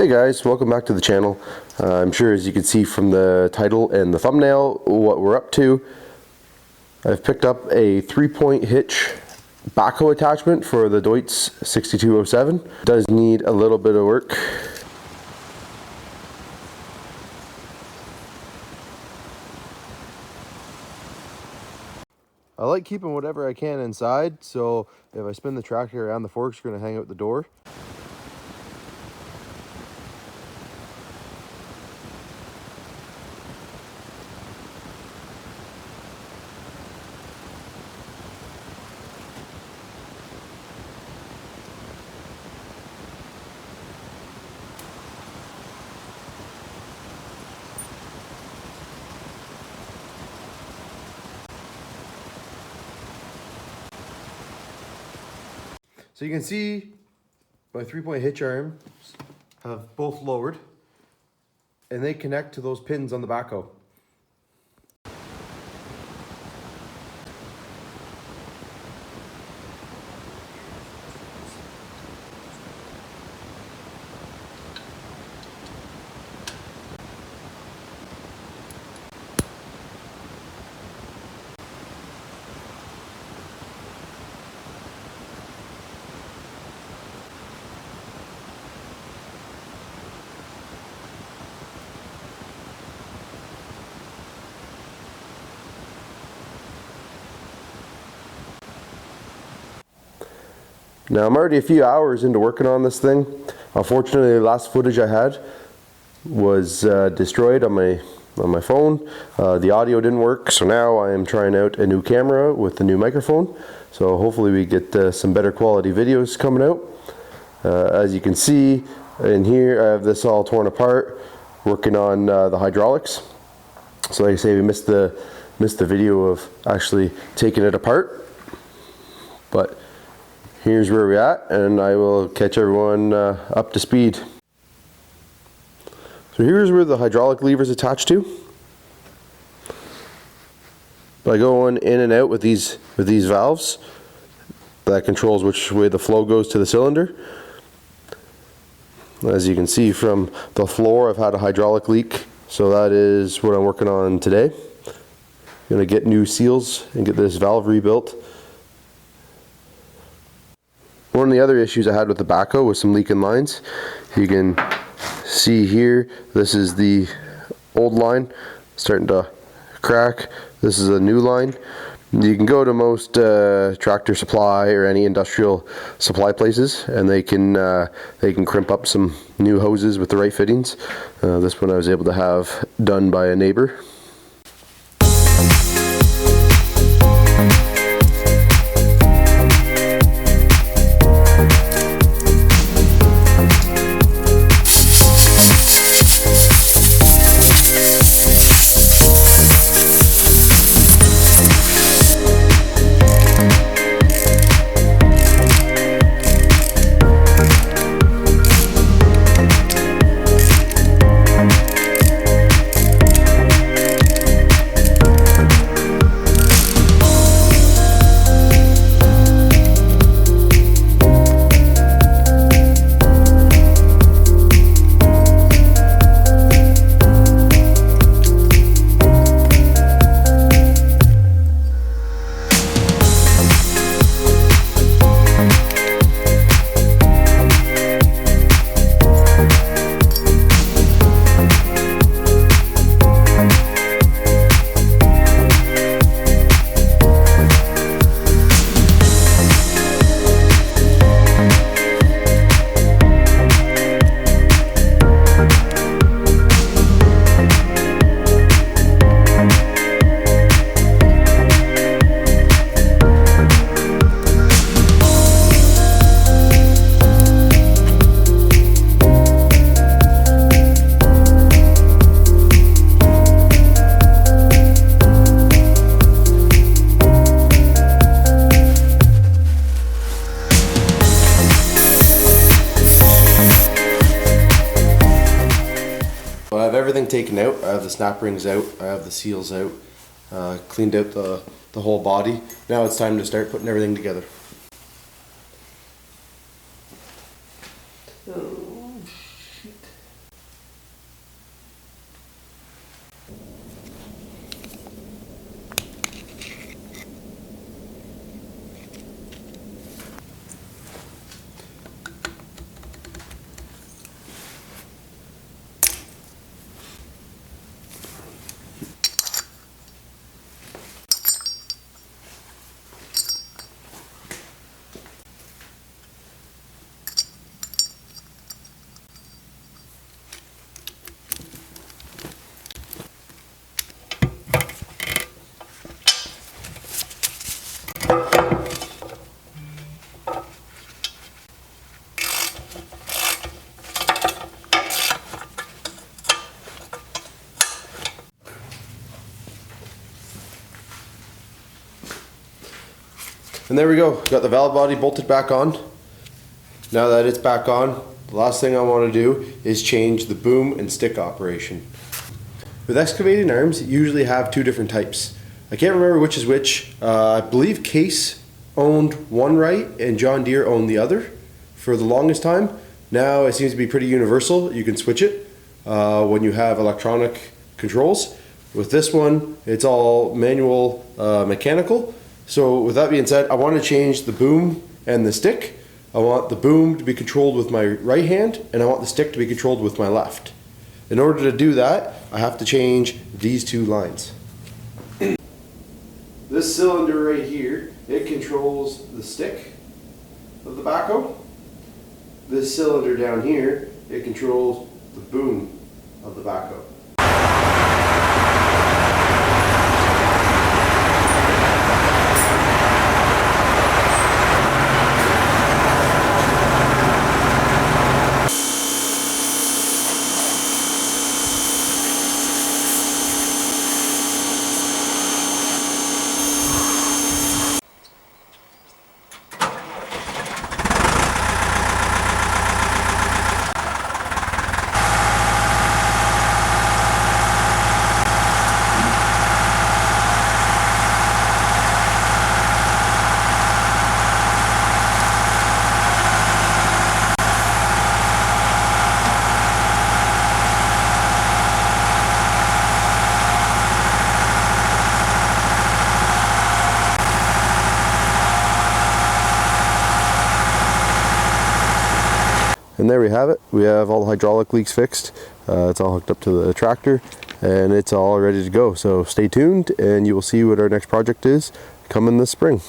Hey guys, welcome back to the channel. I'm sure as you can see from the title and the thumbnail what we're up to. I've picked up a 3-point hitch backhoe attachment for the Deutz 6207. It does need a little bit of work. I like keeping whatever I can inside, so if I spin the tractor around, the fork's going to hang out the door. So you can see my 3-point hitch arms have both lowered and they connect to those pins on the backhoe. Now I'm already a few hours into working on this thing. Unfortunately, the last footage I had was destroyed on my phone. The audio didn't work, so now I am trying out a new camera with a new microphone. So hopefully we get some better quality videos coming out. As you can see in here, I have this all torn apart, working on the hydraulics. So like I say, we missed the video of actually taking it apart, but here's where we're at, and I will catch everyone up to speed. So here's where the hydraulic lever is attached to. By going in and out with these valves, that controls which way the flow goes to the cylinder. As you can see from the floor, I've had a hydraulic leak, so that is what I'm working on today. I'm going to get new seals and get this valve rebuilt. One of the other issues I had with the backhoe was some leaking lines. You can see here, this is the old line starting to crack. This is a new line. You can go to most Tractor Supply or any industrial supply places, and they can crimp up some new hoses with the right fittings. This one I was able to have done by a neighbor. I have everything taken out. I have the snap rings out, I have the seals out, cleaned out the whole body. Now it's time to start putting everything together. Oh shit. And there we go, got the valve body bolted back on. Now that it's back on, the last thing I want to do is change the boom and stick operation. With excavating arms, you usually have two different types. I can't remember which is which. I believe Case owned one right and John Deere owned the other for the longest time. Now it seems to be pretty universal. You can switch it when you have electronic controls. With this one, it's all manual mechanical. So with that being said, I want to change the boom and the stick. I want the boom to be controlled with my right hand and I want the stick to be controlled with my left. In order to do that, I have to change these two lines. This cylinder right here, it controls the stick of the backhoe. This cylinder down here, it controls the boom of the backhoe. And there we have it. We have all the hydraulic leaks fixed. It's all hooked up to the tractor and it's all ready to go. So stay tuned and you will see what our next project is coming this spring.